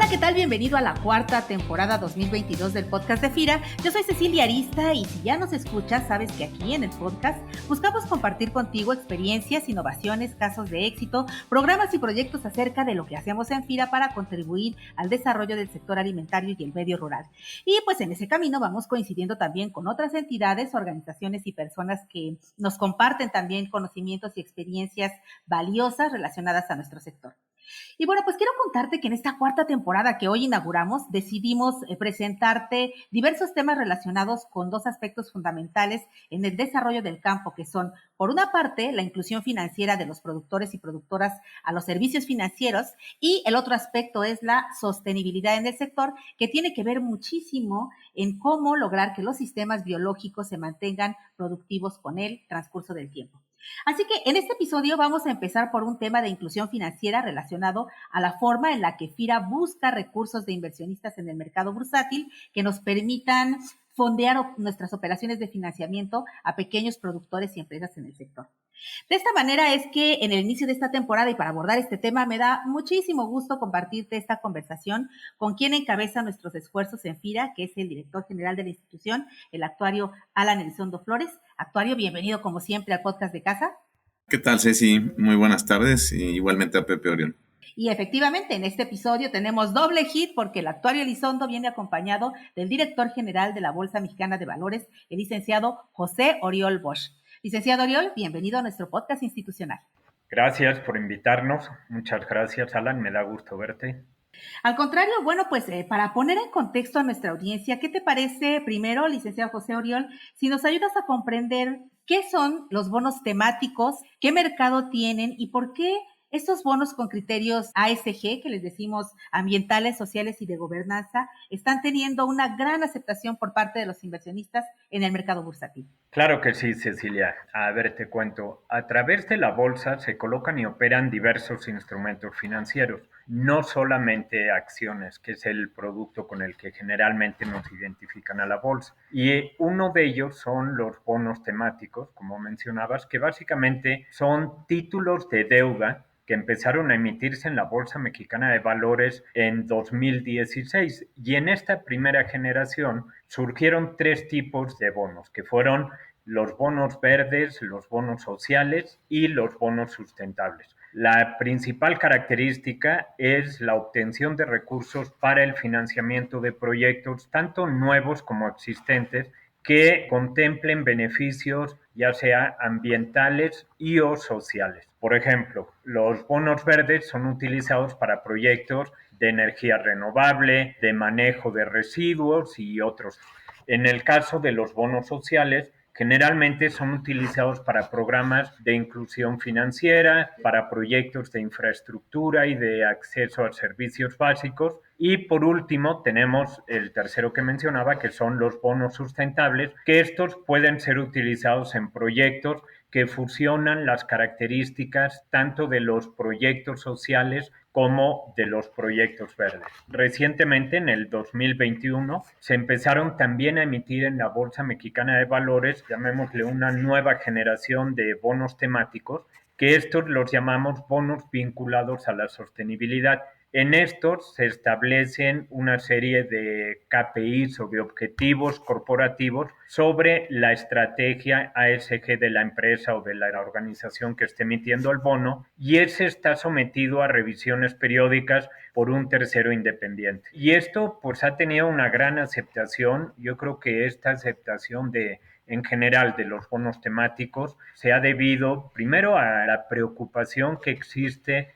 Hola, ¿qué tal? Bienvenido a la cuarta temporada 2022 del podcast de FIRA. Yo soy Cecilia Arista y si ya nos escuchas, sabes que aquí en el podcast buscamos compartir contigo experiencias, innovaciones, casos de éxito, programas y proyectos acerca de lo que hacemos en FIRA para contribuir al desarrollo del sector alimentario y el medio rural. Y pues en ese camino vamos coincidiendo también con otras entidades, organizaciones y personas que nos comparten también conocimientos y experiencias valiosas relacionadas a nuestro sector. Y bueno, pues quiero contarte que en esta cuarta temporada que hoy inauguramos, decidimos presentarte diversos temas relacionados con dos aspectos fundamentales en el desarrollo del campo, que son, por una parte, la inclusión financiera de los productores y productoras a los servicios financieros, y el otro aspecto es la sostenibilidad en el sector, que tiene que ver muchísimo en cómo lograr que los sistemas biológicos se mantengan productivos con el transcurso del tiempo. Así que en este episodio vamos a empezar por un tema de inclusión financiera relacionado a la forma en la que FIRA busca recursos de inversionistas en el mercado bursátil que nos permitan fondear nuestras operaciones de financiamiento a pequeños productores y empresas en el sector. De esta manera es que en el inicio de esta temporada y para abordar este tema me da muchísimo gusto compartirte esta conversación con quien encabeza nuestros esfuerzos en FIRA, que es el director general de la institución, el actuario Alan Elizondo Flores. Actuario, bienvenido como siempre al podcast de casa. ¿Qué tal, Ceci? Muy buenas tardes y igualmente a Pepe Orión. Y efectivamente, en este episodio tenemos doble hit porque el actuario Elizondo viene acompañado del director general de la Bolsa Mexicana de Valores, el licenciado José Oriol Bosch. Licenciado Oriol, bienvenido a nuestro podcast institucional. Gracias por invitarnos. Muchas gracias, Alan. Me da gusto verte. Al contrario, bueno, pues para poner en contexto a nuestra audiencia, ¿qué te parece primero, licenciado José Oriol, si nos ayudas a comprender qué son los bonos temáticos, qué mercado tienen y por qué estos bonos con criterios ASG, que les decimos ambientales, sociales y de gobernanza, están teniendo una gran aceptación por parte de los inversionistas en el mercado bursátil? Claro que sí, Cecilia. A ver, te cuento. A través de la bolsa se colocan y operan diversos instrumentos financieros, no solamente acciones, que es el producto con el que generalmente nos identifican a la bolsa. Y uno de ellos son los bonos temáticos, como mencionabas, que básicamente son títulos de deuda que empezaron a emitirse en la Bolsa Mexicana de Valores en 2016. Y en esta primera generación surgieron tres tipos de bonos, que fueron los bonos verdes, los bonos sociales y los bonos sustentables. La principal característica es la obtención de recursos para el financiamiento de proyectos, tanto nuevos como existentes, que contemplen beneficios ya sea ambientales y o sociales. Por ejemplo, los bonos verdes son utilizados para proyectos de energía renovable, de manejo de residuos y otros. En el caso de los bonos sociales, generalmente son utilizados para programas de inclusión financiera, para proyectos de infraestructura y de acceso a servicios básicos. Y por último, tenemos el tercero que mencionaba, que son los bonos sustentables, que estos pueden ser utilizados en proyectos que fusionan las características tanto de los proyectos sociales como de los proyectos verdes. Recientemente, en el 2021, se empezaron también a emitir en la Bolsa Mexicana de Valores, llamémosle una nueva generación de bonos temáticos, que estos los llamamos bonos vinculados a la sostenibilidad. En estos se establecen una serie de KPIs o de objetivos corporativos sobre la estrategia ASG de la empresa o de la organización que esté emitiendo el bono, y ese está sometido a revisiones periódicas por un tercero independiente. Y esto pues ha tenido una gran aceptación. Yo creo que esta aceptación en general de los bonos temáticos se ha debido primero a la preocupación que existe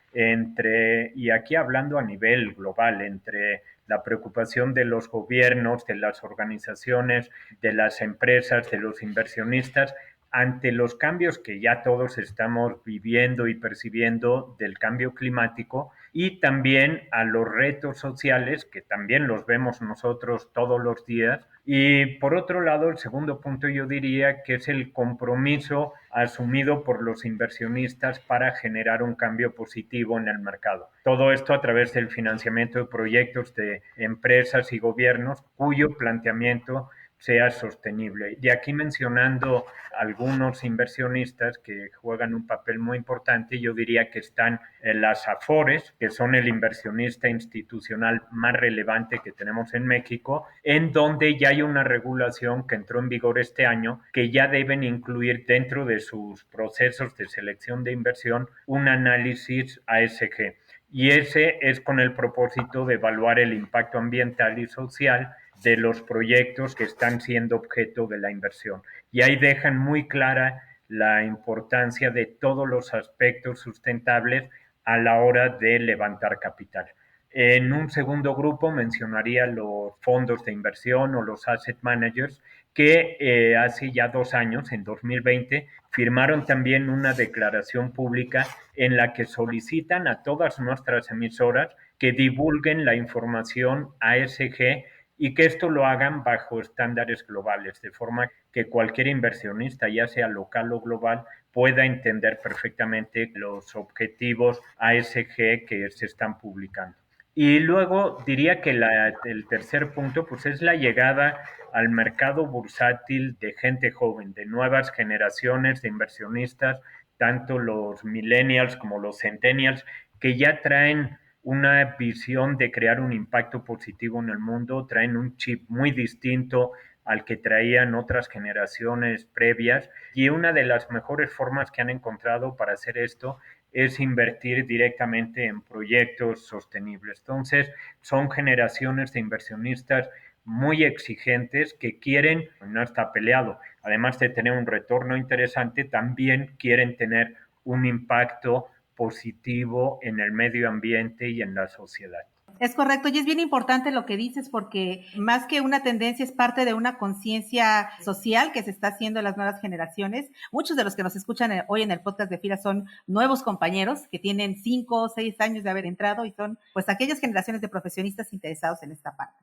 y aquí hablando a nivel global, entre la preocupación de los gobiernos, de las organizaciones, de las empresas, de los inversionistas, ante los cambios que ya todos estamos viviendo y percibiendo del cambio climático, y también a los retos sociales que también los vemos nosotros todos los días. Y por otro lado, el segundo punto yo diría que es el compromiso asumido por los inversionistas para generar un cambio positivo en el mercado. Todo esto a través del financiamiento de proyectos de empresas y gobiernos cuyo planteamiento sea sostenible. Y aquí mencionando algunos inversionistas que juegan un papel muy importante, yo diría que están las Afores, que son el inversionista institucional más relevante que tenemos en México, en donde ya hay una regulación que entró en vigor este año, que ya deben incluir dentro de sus procesos de selección de inversión un análisis ASG. Y ese es con el propósito de evaluar el impacto ambiental y social de los proyectos que están siendo objeto de la inversión. Y ahí dejan muy clara la importancia de todos los aspectos sustentables a la hora de levantar capital. En un segundo grupo mencionaría los fondos de inversión o los asset managers que hace ya 2 años, en 2020, firmaron también una declaración pública en la que solicitan a todas nuestras emisoras que divulguen la información ASG y que esto lo hagan bajo estándares globales, de forma que cualquier inversionista, ya sea local o global, pueda entender perfectamente los objetivos ASG que se están publicando. Y luego diría que el tercer punto pues es la llegada al mercado bursátil de gente joven, de nuevas generaciones de inversionistas, tanto los millennials como los centennials, que ya traen una visión de crear un impacto positivo en el mundo, traen un chip muy distinto al que traían otras generaciones previas y una de las mejores formas que han encontrado para hacer esto es invertir directamente en proyectos sostenibles. Entonces, son generaciones de inversionistas muy exigentes que quieren, no está peleado, además de tener un retorno interesante, también quieren tener un impacto positivo en el medio ambiente y en la sociedad. Es correcto, y es bien importante lo que dices porque más que una tendencia es parte de una conciencia social que se está haciendo en las nuevas generaciones. Muchos de los que nos escuchan hoy en el podcast de FIRA son nuevos compañeros que tienen 5 o 6 años de haber entrado y son pues aquellas generaciones de profesionistas interesados en esta parte.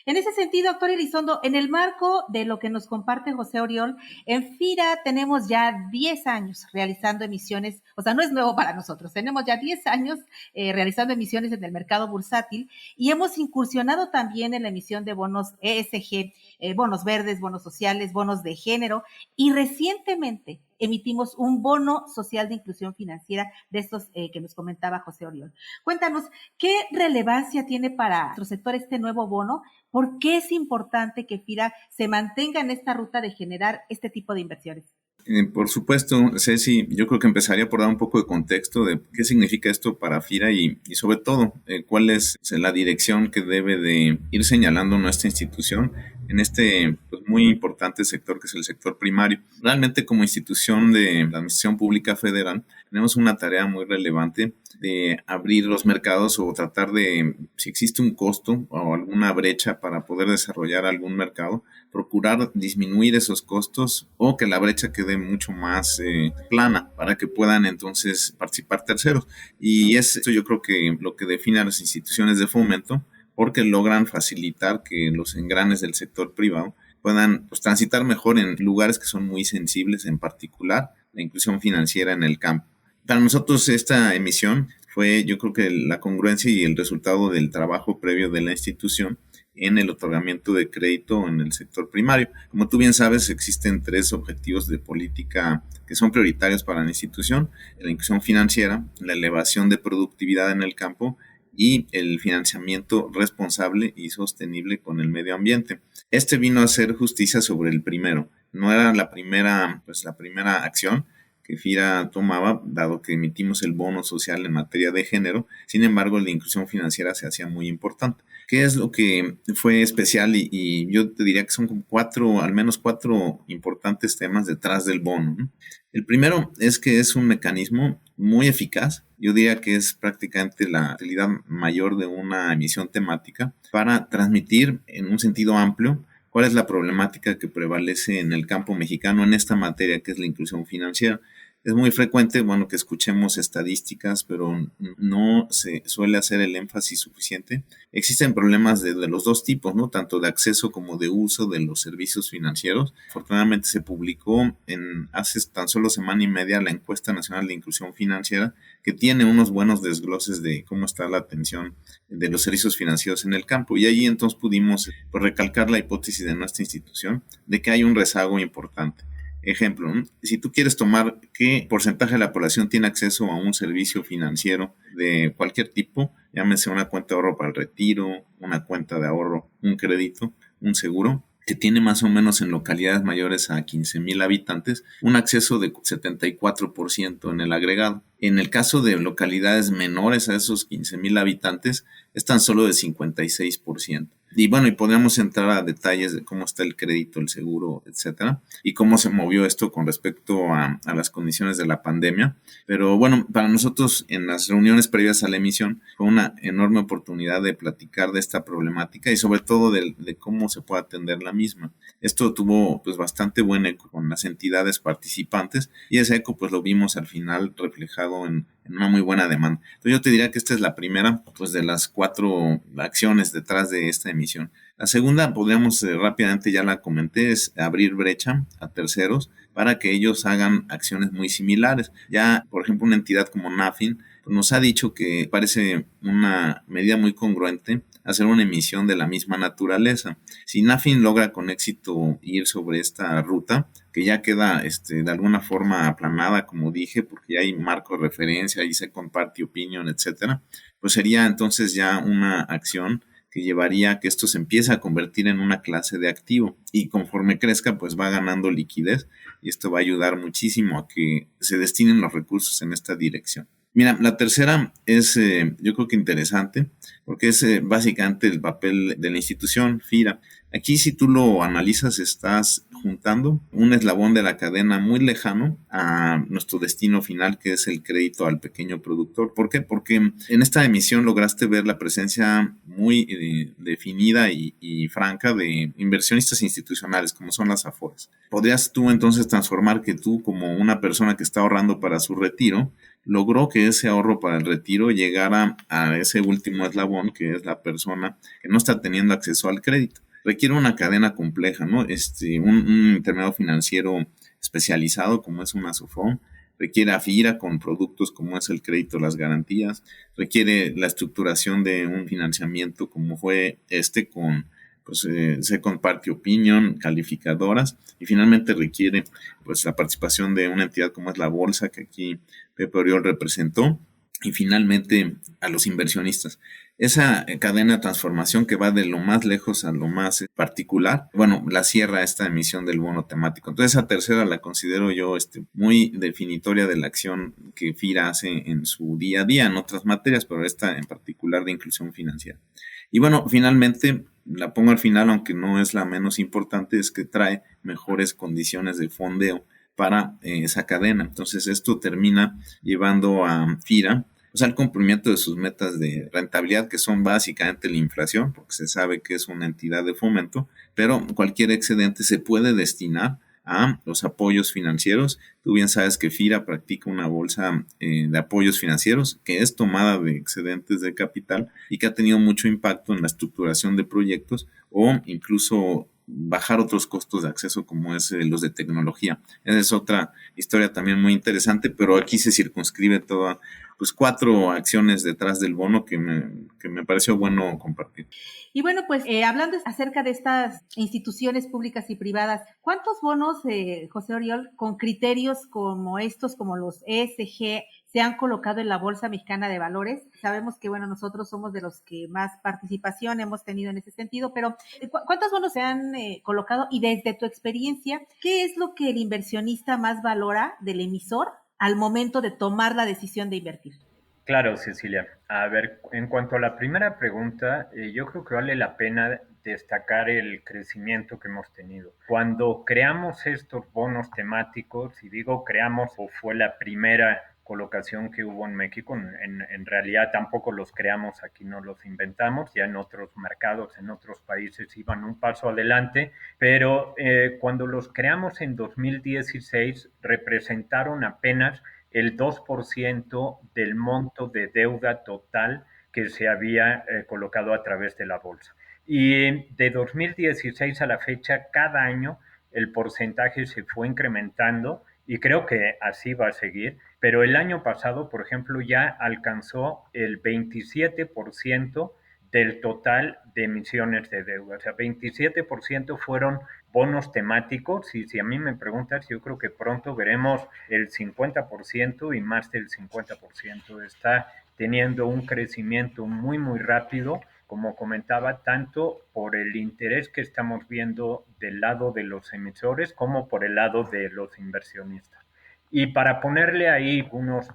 En ese sentido, doctor Elizondo, en el marco de lo que nos comparte José Oriol, en FIRA tenemos ya 10 años realizando emisiones, o sea, no es nuevo para nosotros, tenemos ya 10 años realizando emisiones en el mercado bursátil y hemos incursionado también en la emisión de bonos ESG, bonos verdes, bonos sociales, bonos de género y recientemente emitimos un bono social de inclusión financiera de estos que nos comentaba José Oriol. Cuéntanos, ¿qué relevancia tiene para nuestro sector este nuevo bono? ¿Por qué es importante que FIRA se mantenga en esta ruta de generar este tipo de inversiones? Por supuesto, Ceci, yo creo que empezaría por dar un poco de contexto de qué significa esto para FIRA y sobre todo cuál es la dirección que debe de ir señalando nuestra institución en este pues, muy importante sector que es el sector primario. Realmente como institución de la Administración Pública Federal tenemos una tarea muy relevante de abrir los mercados o tratar de, si existe un costo o alguna brecha para poder desarrollar algún mercado, procurar disminuir esos costos o que la brecha quede mucho más plana para que puedan entonces participar terceros. Y esto yo creo que lo que define a las instituciones de fomento porque logran facilitar que los engranes del sector privado puedan pues, transitar mejor en lugares que son muy sensibles, en particular la inclusión financiera en el campo. Para nosotros esta emisión fue yo creo que la congruencia y el resultado del trabajo previo de la institución en el otorgamiento de crédito en el sector primario. Como tú bien sabes, existen 3 objetivos de política que son prioritarios para la institución: la inclusión financiera, la elevación de productividad en el campo y el financiamiento responsable y sostenible con el medio ambiente. Este vino a hacer justicia sobre el primero. No era la primera acción que FIRA tomaba, dado que emitimos el bono social en materia de género. Sin embargo, la inclusión financiera se hacía muy importante. ¿Qué es lo que fue especial? Y yo te diría que son como al menos cuatro importantes temas detrás del bono, ¿no? El primero es que es un mecanismo muy eficaz. Yo diría que es prácticamente la utilidad mayor de una emisión temática para transmitir en un sentido amplio cuál es la problemática que prevalece en el campo mexicano en esta materia que es la inclusión financiera. Es muy frecuente, bueno, que escuchemos estadísticas, pero no se suele hacer el énfasis suficiente. Existen problemas de los dos tipos, ¿no? Tanto de acceso como de uso de los servicios financieros. Afortunadamente se publicó hace tan solo semana y media la encuesta nacional de inclusión financiera, que tiene unos buenos desgloses de cómo está la atención de los servicios financieros en el campo. Y ahí entonces pudimos pues, recalcar la hipótesis de nuestra institución de que hay un rezago importante. Ejemplo, ¿no? Si tú quieres tomar qué porcentaje de la población tiene acceso a un servicio financiero de cualquier tipo, llámese una cuenta de ahorro para el retiro, una cuenta de ahorro, un crédito, un seguro, que tiene más o menos en localidades mayores a 15,000 habitantes, un acceso de 74% en el agregado. En el caso de localidades menores a esos 15,000 habitantes, es tan solo de 56%. Y bueno, y podríamos entrar a detalles de cómo está el crédito, el seguro, etcétera, y cómo se movió esto con respecto a las condiciones de la pandemia. Pero bueno, para nosotros en las reuniones previas a la emisión fue una enorme oportunidad de platicar de esta problemática y sobre todo de cómo se puede atender la misma. Esto tuvo pues bastante buen eco con las entidades participantes y ese eco pues lo vimos al final reflejado en una muy buena demanda. Entonces yo te diría que esta es la primera pues de las 4 acciones detrás de esta emisión. La segunda, podríamos rápidamente, ya la comenté, es abrir brecha a terceros para que ellos hagan acciones muy similares. Ya, por ejemplo, una entidad como Nafin pues nos ha dicho que parece una medida muy congruente hacer una emisión de la misma naturaleza. Si Nafin logra con éxito ir sobre esta ruta, que ya queda de alguna forma aplanada, como dije, porque ya hay marco de referencia, y se comparte opinión, etcétera, pues sería entonces ya una acción que llevaría a que esto se empiece a convertir en una clase de activo y conforme crezca pues va ganando liquidez y esto va a ayudar muchísimo a que se destinen los recursos en esta dirección. Mira, la tercera es yo creo que interesante porque es básicamente el papel de la institución FIRA. Aquí si tú lo analizas estás juntando un eslabón de la cadena muy lejano a nuestro destino final que es el crédito al pequeño productor. ¿Por qué? Porque en esta emisión lograste ver la presencia muy definida y franca de inversionistas institucionales como son las AFORES. Podrías tú entonces transformar que tú como una persona que está ahorrando para su retiro logró que ese ahorro para el retiro llegara a ese último eslabón que es la persona que no está teniendo acceso al crédito. Requiere una cadena compleja, ¿no? Un intermediario financiero especializado como es una SOFOM, requiere a FIRA con productos como es el crédito, las garantías, requiere la estructuración de un financiamiento como fue con pues second party opinion, calificadoras y finalmente requiere pues la participación de una entidad como es la bolsa que aquí Pepe Oriol representó y finalmente a los inversionistas. Esa cadena de transformación que va de lo más lejos a lo más particular, bueno, la cierra esta emisión del bono temático. Entonces, esa tercera la considero yo muy definitoria de la acción que FIRA hace en su día a día, en otras materias, pero esta en particular de inclusión financiera. Y bueno, finalmente, la pongo al final, aunque no es la menos importante, es que trae mejores condiciones de fondeo para esa cadena. Entonces, esto termina llevando a FIRA al cumplimiento de sus metas de rentabilidad, que son básicamente la inflación, porque se sabe que es una entidad de fomento, pero cualquier excedente se puede destinar a los apoyos financieros. Tú bien sabes que FIRA practica una bolsa de apoyos financieros que es tomada de excedentes de capital y que ha tenido mucho impacto en la estructuración de proyectos o incluso bajar otros costos de acceso como es los de tecnología. Esa es otra historia también muy interesante, pero aquí se circunscribe toda pues 4 acciones detrás del bono que me pareció bueno compartir. Y bueno, pues hablando acerca de estas instituciones públicas y privadas, ¿cuántos bonos, José Oriol, con criterios como estos, como los ESG, se han colocado en la Bolsa Mexicana de Valores? Sabemos que, bueno, nosotros somos de los que más participación hemos tenido en ese sentido, pero ¿cuántos bonos se han colocado? Y desde tu experiencia, ¿qué es lo que el inversionista más valora del emisor al momento de tomar la decisión de invertir? Claro, Cecilia. A ver, en cuanto a la primera pregunta, yo creo que vale la pena destacar el crecimiento que hemos tenido. Cuando creamos estos bonos temáticos, y digo creamos o fue la primera colocación que hubo en México. En realidad tampoco los creamos aquí, no los inventamos, ya en otros mercados, en otros países iban un paso adelante, pero cuando los creamos en 2016 representaron apenas el 2% del monto de deuda total que se había colocado a través de la bolsa. Y de 2016 a la fecha, cada año el porcentaje se fue incrementando y creo que así va a seguir, pero el año pasado, por ejemplo, ya alcanzó el 27% del total de emisiones de deuda. O sea, 27% fueron bonos temáticos y si a mí me preguntas, yo creo que pronto veremos el 50% y más del 50%. Está teniendo un crecimiento muy, muy rápido, como comentaba, tanto por el interés que estamos viendo del lado de los emisores como por el lado de los inversionistas. Y para ponerle ahí unos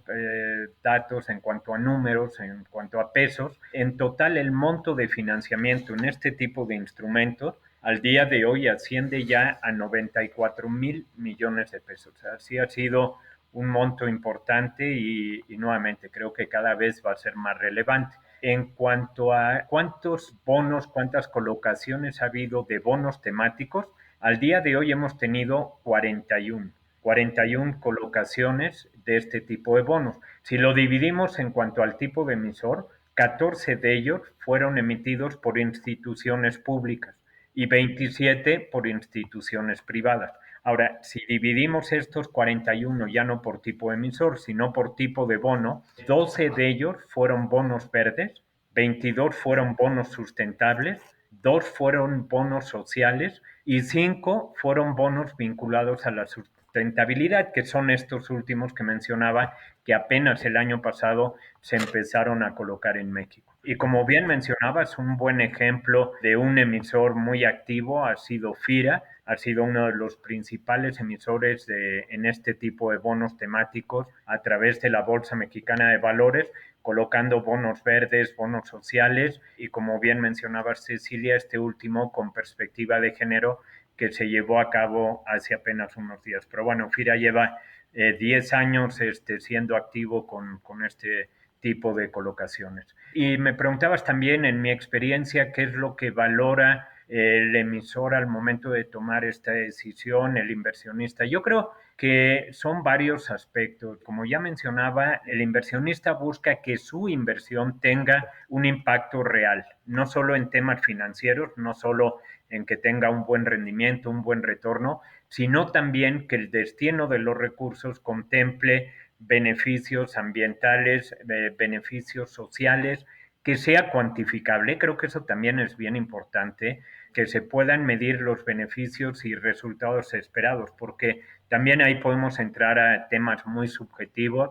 datos en cuanto a números, en cuanto a pesos, en total el monto de financiamiento en este tipo de instrumentos al día de hoy asciende ya a 94,000 millones de pesos. O sea, sí ha sido un monto importante y nuevamente creo que cada vez va a ser más relevante. En cuanto a cuántos bonos, cuántas colocaciones ha habido de bonos temáticos, al día de hoy hemos tenido 41 colocaciones de este tipo de bonos. Si lo dividimos en cuanto al tipo de emisor, 14 de ellos fueron emitidos por instituciones públicas y 27 por instituciones privadas. Ahora, si dividimos estos 41 ya no por tipo emisor, sino por tipo de bono, 12 de ellos fueron bonos verdes, 22 fueron bonos sustentables, 2 fueron bonos sociales y 5 fueron bonos vinculados a la sustentabilidad, que son estos últimos que mencionaba, que apenas el año pasado se empezaron a colocar en México. Y como bien mencionabas, un buen ejemplo de un emisor muy activo ha sido FIRA, ha sido uno de los principales emisores en este tipo de bonos temáticos a través de la Bolsa Mexicana de Valores, colocando bonos verdes, bonos sociales y como bien mencionaba Cecilia, este último con perspectiva de género que se llevó a cabo hace apenas unos días. Pero bueno, FIRA lleva 10 años siendo activo con este tipo de colocaciones. Y me preguntabas también en mi experiencia qué es lo que valora el emisor al momento de tomar esta decisión, el inversionista. Yo creo que son varios aspectos. Como ya mencionaba, el inversionista busca que su inversión tenga un impacto real, no solo en temas financieros, no solo en que tenga un buen rendimiento, un buen retorno, sino también que el destino de los recursos contemple beneficios ambientales, beneficios sociales, que sea cuantificable. Creo que eso también es bien importante, que se puedan medir los beneficios y resultados esperados, porque también ahí podemos entrar a temas muy subjetivos.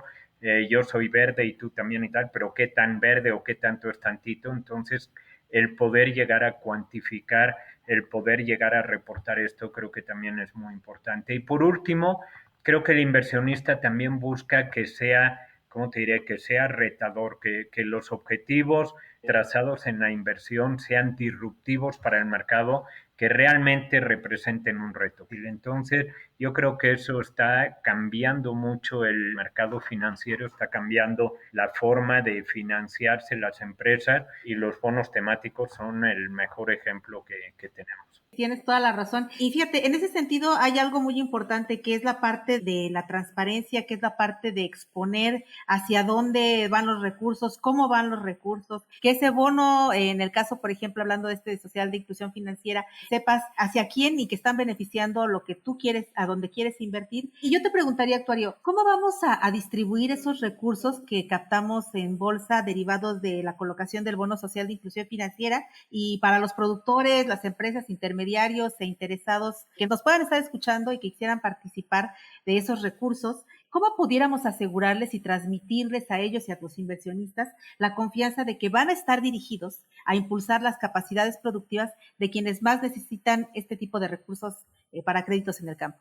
Yo soy verde y tú también y tal, pero ¿qué tan verde o qué tanto es tantito? Entonces, el poder llegar a cuantificar, el poder llegar a reportar esto, creo que también es muy importante. Y por último, creo que el inversionista también busca que sea, ¿cómo te diré? Que sea retador, que los objetivos trazados en la inversión sean disruptivos para el mercado, que realmente representen un reto. Entonces, yo creo que eso está cambiando mucho el mercado financiero, está cambiando la forma de financiarse las empresas y los bonos temáticos son el mejor ejemplo que tenemos. Tienes toda la razón. Y fíjate, en ese sentido hay algo muy importante que es la parte de la transparencia, que es la parte de exponer hacia dónde van los recursos, cómo van los recursos, que ese bono, en el caso, por ejemplo, hablando de este social de inclusión financiera, sepas hacia quién y que están beneficiando lo que tú quieres, a dónde quieres invertir. Y yo te preguntaría, actuario, ¿cómo vamos a distribuir esos recursos que captamos en bolsa derivados de la colocación del bono social de inclusión financiera y para los productores, las empresas intermediarias e interesados que nos puedan estar escuchando y que quisieran participar de esos recursos, ¿cómo pudiéramos asegurarles y transmitirles a ellos y a los inversionistas la confianza de que van a estar dirigidos a impulsar las capacidades productivas de quienes más necesitan este tipo de recursos para créditos en el campo?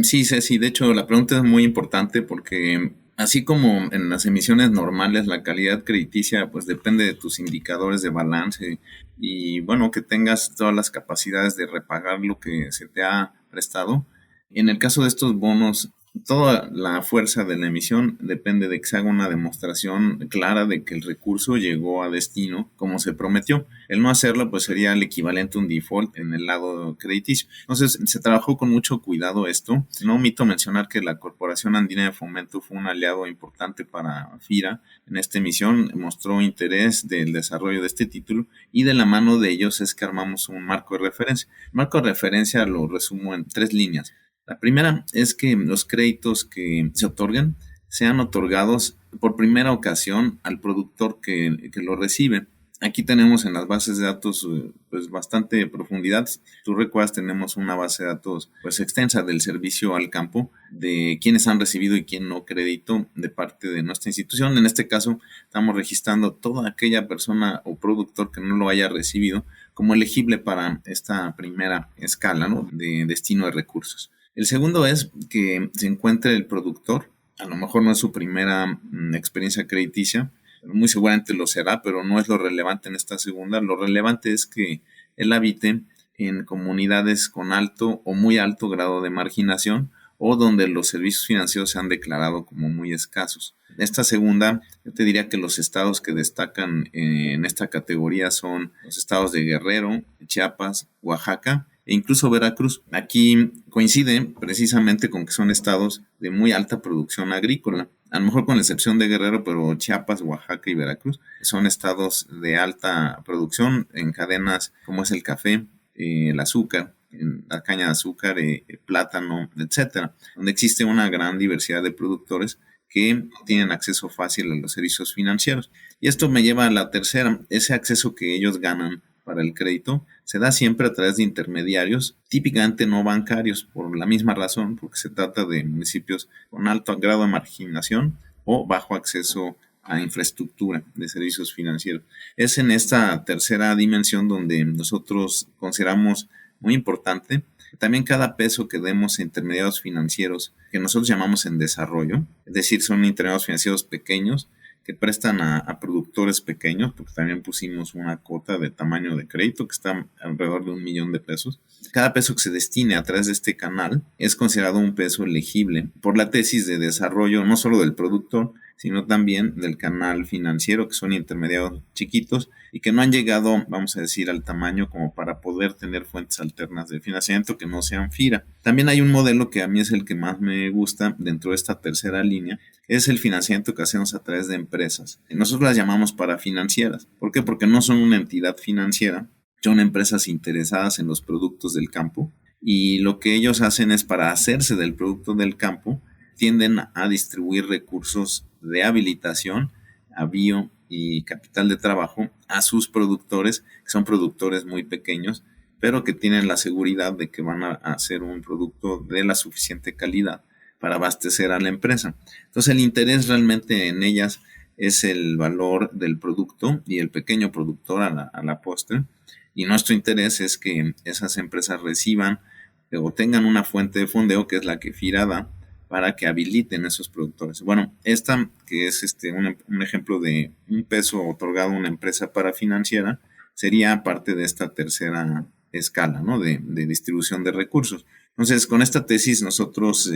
Sí, Ceci, de hecho la pregunta es muy importante porque así como en las emisiones normales la calidad crediticia pues depende de tus indicadores de balance y bueno, que tengas todas las capacidades de repagar lo que se te ha prestado. En el caso de estos bonos Toda la fuerza de la emisión depende de que se haga una demostración clara de que el recurso llegó a destino como se prometió. El no hacerlo pues sería el equivalente a un default en el lado crediticio. Entonces se trabajó con mucho cuidado esto. No omito mencionar que la Corporación Andina de Fomento fue un aliado importante para FIRA en esta emisión, mostró interés del desarrollo de este título y de la mano de ellos es que armamos un marco de referencia. El marco de referencia lo resumo en 3 líneas. La primera es que los créditos que se otorgan sean otorgados por primera ocasión al productor que lo recibe. Aquí tenemos en las bases de datos pues bastante profundidad. Tú recuerdas, tenemos una base de datos pues extensa del servicio al campo, de quienes han recibido y quién no crédito de parte de nuestra institución. En este caso estamos registrando toda aquella persona o productor que no lo haya recibido como elegible para esta primera escala, ¿no?, de destino de recursos. El segundo es que se encuentre el productor, a lo mejor no es su primera experiencia crediticia, muy seguramente lo será, pero no es lo relevante en esta segunda. Lo relevante es que él habite en comunidades con alto o muy alto grado de marginación o donde los servicios financieros se han declarado como muy escasos. Esta segunda, yo te diría que los estados que destacan en esta categoría son los estados de Guerrero, Chiapas, Oaxaca e incluso Veracruz. Aquí coincide precisamente con que son estados de muy alta producción agrícola. A lo mejor con la excepción de Guerrero, pero Chiapas, Oaxaca y Veracruz son estados de alta producción en cadenas como es el café, el azúcar, la caña de azúcar, plátano, etcétera, donde existe una gran diversidad de productores que tienen acceso fácil a los servicios financieros. Y esto me lleva a la tercera, ese acceso que ellos ganan para el crédito se da siempre a través de intermediarios, típicamente no bancarios, por la misma razón, porque se trata de municipios con alto grado de marginación o bajo acceso a infraestructura de servicios financieros. Es en esta tercera dimensión donde nosotros consideramos muy importante también cada peso que demos a intermediarios financieros, que nosotros llamamos en desarrollo, es decir, son intermediarios financieros pequeños, que prestan a productores pequeños, porque también pusimos una cuota de tamaño de crédito que está alrededor de $1,000,000. Cada peso que se destine a través de este canal es considerado un peso elegible por la tesis de desarrollo no solo del productor, sino también del canal financiero, que son intermediarios chiquitos y que no han llegado, vamos a decir, al tamaño como para poder tener fuentes alternas de financiamiento que no sean FIRA. También hay un modelo que a mí es el que más me gusta dentro de esta tercera línea, es el financiamiento que hacemos a través de empresas. Nosotros las llamamos parafinancieras. ¿Por qué? Porque no son una entidad financiera, son empresas interesadas en los productos del campo y lo que ellos hacen es, para hacerse del producto del campo, tienden a distribuir recursos de habilitación, avío y capital de trabajo a sus productores, que son productores muy pequeños, pero que tienen la seguridad de que van a hacer un producto de la suficiente calidad para abastecer a la empresa. Entonces el interés realmente en ellas es el valor del producto y el pequeño productor a la postre, y nuestro interés es que esas empresas reciban o tengan una fuente de fondeo, que es la que FIRA da, para que habiliten esos productores. Bueno, esta que es un ejemplo de un peso otorgado a una empresa parafinanciera, sería parte de esta tercera escala, ¿no?, de distribución de recursos. Entonces, con esta tesis nosotros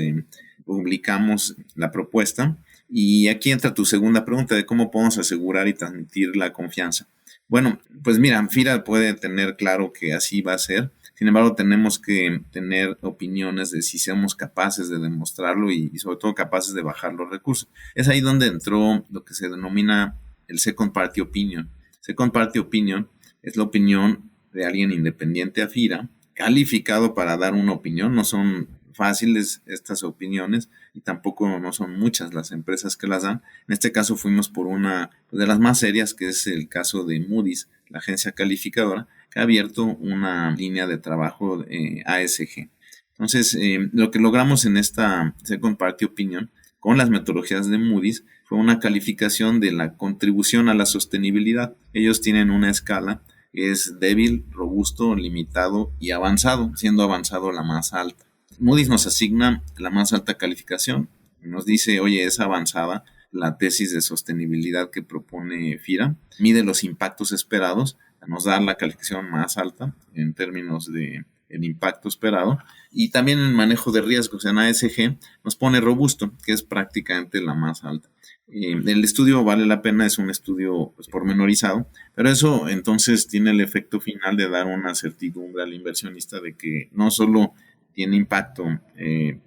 publicamos la propuesta y aquí entra tu segunda pregunta de cómo podemos asegurar y transmitir la confianza. Bueno, pues mira, FIRA puede tener claro que así va a ser. Sin embargo, tenemos que tener opiniones de si somos capaces de demostrarlo y sobre todo capaces de bajar los recursos. Es ahí donde entró lo que se denomina el Second Party Opinion. Second Party Opinion es la opinión de alguien independiente a FIRA, calificado para dar una opinión. No son fáciles estas opiniones y tampoco no son muchas las empresas que las dan. En este caso fuimos por una de las más serias, que es el caso de Moody's, la agencia calificadora, que ha abierto una línea de trabajo ASG. Entonces, lo que logramos en esta Second Party Opinion con las metodologías de Moody's fue una calificación de la contribución a la sostenibilidad. Ellos tienen una escala que es débil, robusto, limitado y avanzado, siendo avanzado la más alta. Moody's nos asigna la más alta calificación, nos dice, oye, es avanzada la tesis de sostenibilidad que propone FIRA, mide los impactos esperados, nos da la calificación más alta en términos de el impacto esperado. Y también el manejo de riesgos en ASG nos pone robusto, que es prácticamente la más alta. El estudio vale la pena, es un estudio pues, pormenorizado, pero eso entonces tiene el efecto final de dar una certidumbre al inversionista de que no solo tiene impacto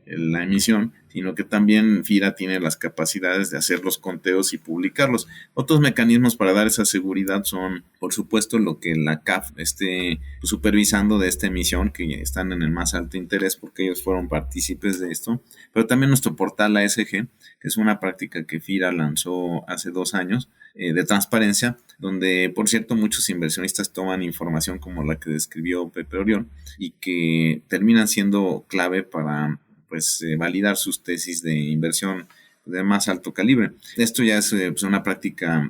la emisión, sino que también FIRA tiene las capacidades de hacer los conteos y publicarlos. Otros mecanismos para dar esa seguridad son, por supuesto, lo que la CAF esté supervisando de esta emisión, que están en el más alto interés porque ellos fueron partícipes de esto, pero también nuestro portal ASG, que es una práctica que FIRA lanzó hace 2 años, de transparencia, donde, por cierto, muchos inversionistas toman información como la que describió Pepe Orión y que terminan siendo clave para pues validar sus tesis de inversión de más alto calibre. Esto ya es pues, una práctica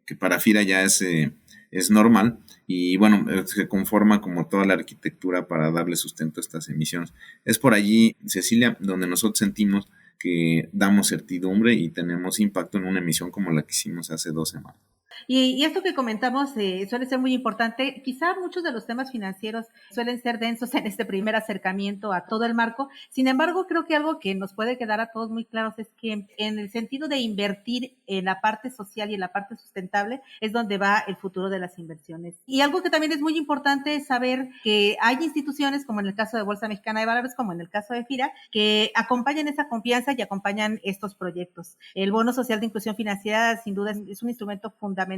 que para FIRA ya es normal y bueno, se conforma como toda la arquitectura para darle sustento a estas emisiones. Es por allí, Cecilia, donde nosotros sentimos que damos certidumbre y tenemos impacto en una emisión como la que hicimos hace 2 semanas. Y esto que comentamos suele ser muy importante. Quizá muchos de los temas financieros suelen ser densos en este primer acercamiento a todo el marco. Sin embargo, creo que algo que nos puede quedar a todos muy claros es que en el sentido de invertir en la parte social y en la parte sustentable es donde va el futuro de las inversiones. Y algo que también es muy importante es saber que hay instituciones, como en el caso de Bolsa Mexicana de Valores, como en el caso de FIRA, que acompañan esa confianza y acompañan estos proyectos. El bono social de inclusión financiera, sin duda, es un instrumento fundamental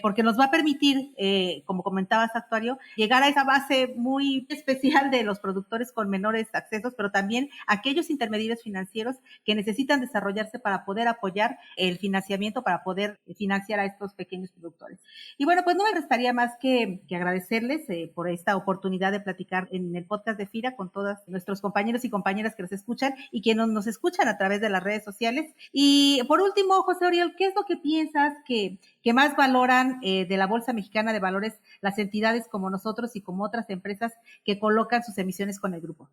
porque nos va a permitir, como comentabas, actuario, llegar a esa base muy especial de los productores con menores accesos, pero también aquellos intermediarios financieros que necesitan desarrollarse para poder apoyar el financiamiento, para poder financiar a estos pequeños productores. Y bueno, pues no me restaría más que agradecerles por esta oportunidad de platicar en el podcast de FIRA con todos nuestros compañeros y compañeras que nos escuchan y que nos escuchan a través de las redes sociales. Y por último, José Oriol, ¿qué es lo que piensas que más valoran de la Bolsa Mexicana de Valores las entidades como nosotros y como otras empresas que colocan sus emisiones con el grupo?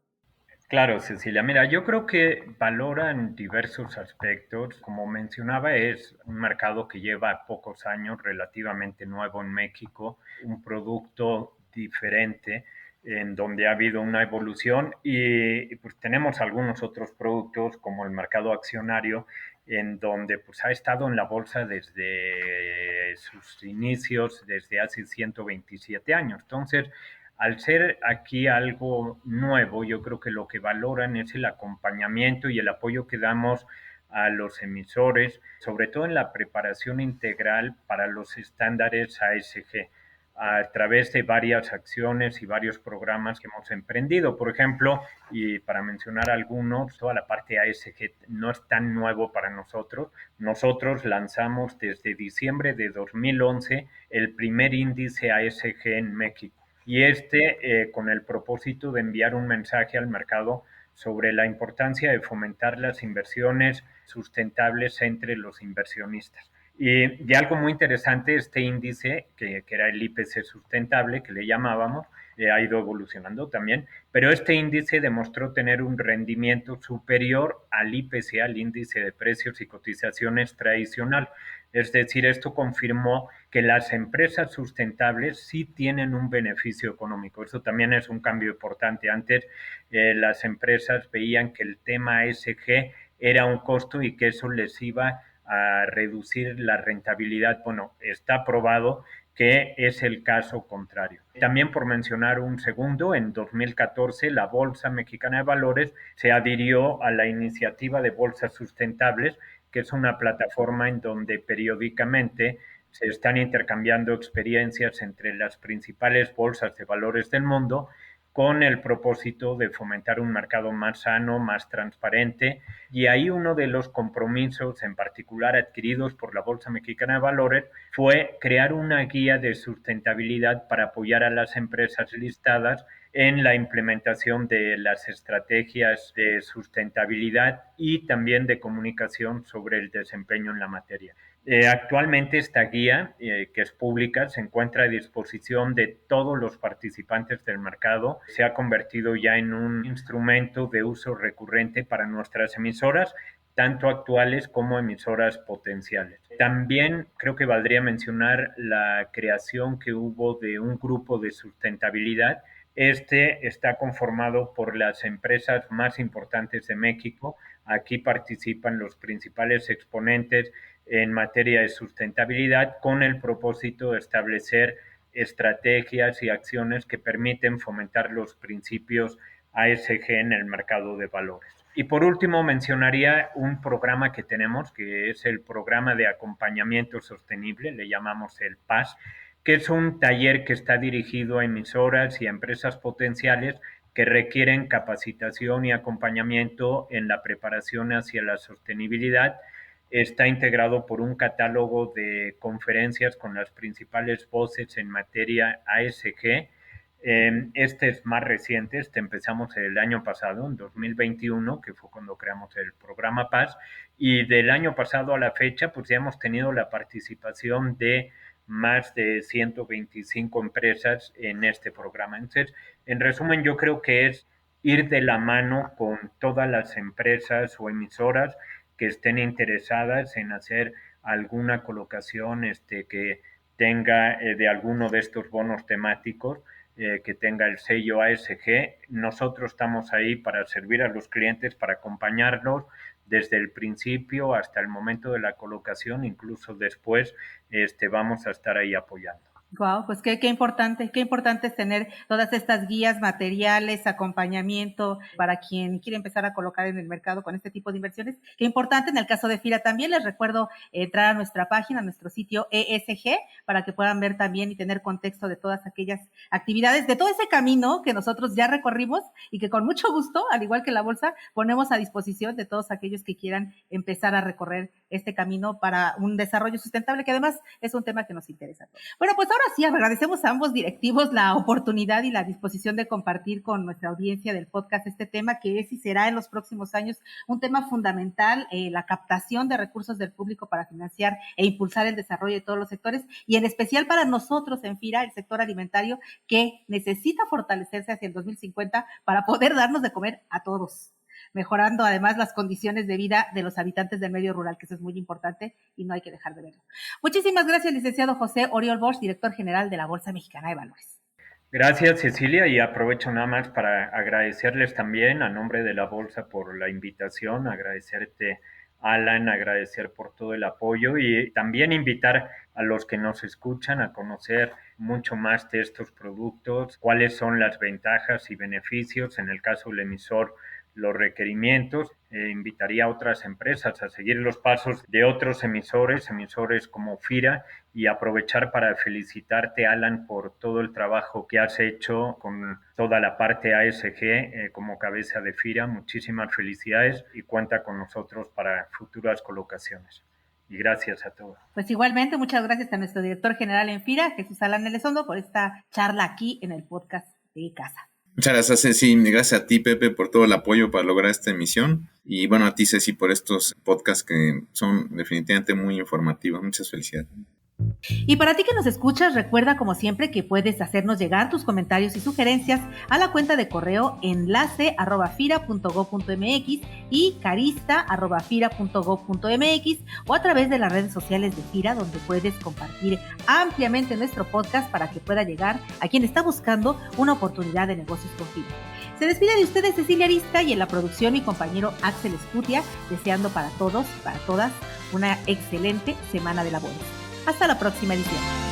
Claro, Cecilia. Mira, yo creo que valoran diversos aspectos. Como mencionaba, es un mercado que lleva pocos años, relativamente nuevo en México, un producto diferente en donde ha habido una evolución y pues tenemos algunos otros productos como el mercado accionario en donde pues ha estado en la bolsa desde sus inicios, desde hace 127 años. Entonces, al ser aquí algo nuevo, yo creo que lo que valoran es el acompañamiento y el apoyo que damos a los emisores, sobre todo en la preparación integral para los estándares ASG, a través de varias acciones y varios programas que hemos emprendido. Por ejemplo, y para mencionar algunos, toda la parte ASG no es tan nuevo para nosotros. Nosotros lanzamos desde diciembre de 2011 el primer índice ASG en México y con el propósito de enviar un mensaje al mercado sobre la importancia de fomentar las inversiones sustentables entre los inversionistas. Y algo muy interesante, este índice, que era el IPC sustentable, que le llamábamos, ha ido evolucionando también, pero este índice demostró tener un rendimiento superior al IPC, al índice de precios y cotizaciones tradicional. Es decir, esto confirmó que las empresas sustentables sí tienen un beneficio económico. Eso también es un cambio importante. Antes las empresas veían que el tema ESG era un costo y que eso les iba a reducir la rentabilidad. Bueno, está probado que es el caso contrario. También por mencionar un segundo, en 2014 la Bolsa Mexicana de Valores se adhirió a la iniciativa de bolsas sustentables, que es una plataforma en donde periódicamente se están intercambiando experiencias entre las principales bolsas de valores del mundo con el propósito de fomentar un mercado más sano, más transparente. Y ahí uno de los compromisos en particular adquiridos por la Bolsa Mexicana de Valores fue crear una guía de sustentabilidad para apoyar a las empresas listadas en la implementación de las estrategias de sustentabilidad y también de comunicación sobre el desempeño en la materia. Actualmente esta guía, que es pública, se encuentra a disposición de todos los participantes del mercado. Se ha convertido ya en un instrumento de uso recurrente para nuestras emisoras, tanto actuales como emisoras potenciales. También creo que valdría mencionar la creación que hubo de un grupo de sustentabilidad Este está conformado por las empresas más importantes de México. Aquí participan los principales exponentes en materia de sustentabilidad con el propósito de establecer estrategias y acciones que permiten fomentar los principios ASG en el mercado de valores. Y por último mencionaría un programa que tenemos, que es el programa de acompañamiento sostenible, le llamamos el PAS, que es un taller que está dirigido a emisoras y a empresas potenciales que requieren capacitación y acompañamiento en la preparación hacia la sostenibilidad. Está integrado por un catálogo de conferencias con las principales voces en materia ASG. Este es más reciente, empezamos el año pasado, en 2021, que fue cuando creamos el programa Paz, y del año pasado a la fecha, pues ya hemos tenido la participación de más de 125 empresas en este programa. Entonces, en resumen, yo creo que es ir de la mano con todas las empresas o emisoras que estén interesadas en hacer alguna colocación que tenga de alguno de estos bonos temáticos, que tenga el sello ASG. Nosotros estamos ahí para servir a los clientes, para acompañarlos desde el principio hasta el momento de la colocación, incluso después vamos a estar ahí apoyando. Wow, pues qué importante es tener todas estas guías, materiales, acompañamiento para quien quiere empezar a colocar en el mercado con este tipo de inversiones. Qué importante en el caso de FIRA también. Les recuerdo entrar a nuestra página, a nuestro sitio ESG, para que puedan ver también y tener contexto de todas aquellas actividades, de todo ese camino que nosotros ya recorrimos y que con mucho gusto, al igual que la bolsa, ponemos a disposición de todos aquellos que quieran empezar a recorrer este camino para un desarrollo sustentable, que además es un tema que nos interesa. Bueno, pues ahora sí, agradecemos a ambos directivos la oportunidad y la disposición de compartir con nuestra audiencia del podcast este tema que es y será en los próximos años un tema fundamental, la captación de recursos del público para financiar e impulsar el desarrollo de todos los sectores y en especial para nosotros en FIRA, el sector alimentario, que necesita fortalecerse hacia el 2050 para poder darnos de comer a todos, mejorando además las condiciones de vida de los habitantes del medio rural, que eso es muy importante y no hay que dejar de verlo. Muchísimas gracias, licenciado José Oriol Bosch, director general de la Bolsa Mexicana de Valores. Gracias, Cecilia, y aprovecho nada más para agradecerles también a nombre de la Bolsa por la invitación, agradecerte, Alan, agradecer por todo el apoyo y también invitar a los que nos escuchan a conocer mucho más de estos productos, cuáles son las ventajas y beneficios, en el caso del emisor, los requerimientos. Invitaría a otras empresas a seguir los pasos de otros emisores como FIRA, y aprovechar para felicitarte, Alan, por todo el trabajo que has hecho con toda la parte ASG como cabeza de FIRA. Muchísimas felicidades y cuenta con nosotros para futuras colocaciones. Y gracias a todos. Pues igualmente, muchas gracias a nuestro director general en FIRA, Jesús Alan Elizondo, por esta charla aquí en el podcast de Casa. Muchas gracias, Ceci. Gracias a ti, Pepe, por todo el apoyo para lograr esta emisión. Y bueno, a ti, Ceci, por estos podcasts que son definitivamente muy informativos. Muchas felicidades. Y para ti que nos escuchas, recuerda como siempre que puedes hacernos llegar tus comentarios y sugerencias a la cuenta de correo enlace@fira.gov.mx y carista@fira.gov.mx o a través de las redes sociales de FIRA, donde puedes compartir ampliamente nuestro podcast para que pueda llegar a quien está buscando una oportunidad de negocios con FIRA. Se despide de ustedes Cecilia Arista y en la producción mi compañero Axel Escutia, deseando para todos y para todas una excelente semana de labores. Hasta la próxima edición.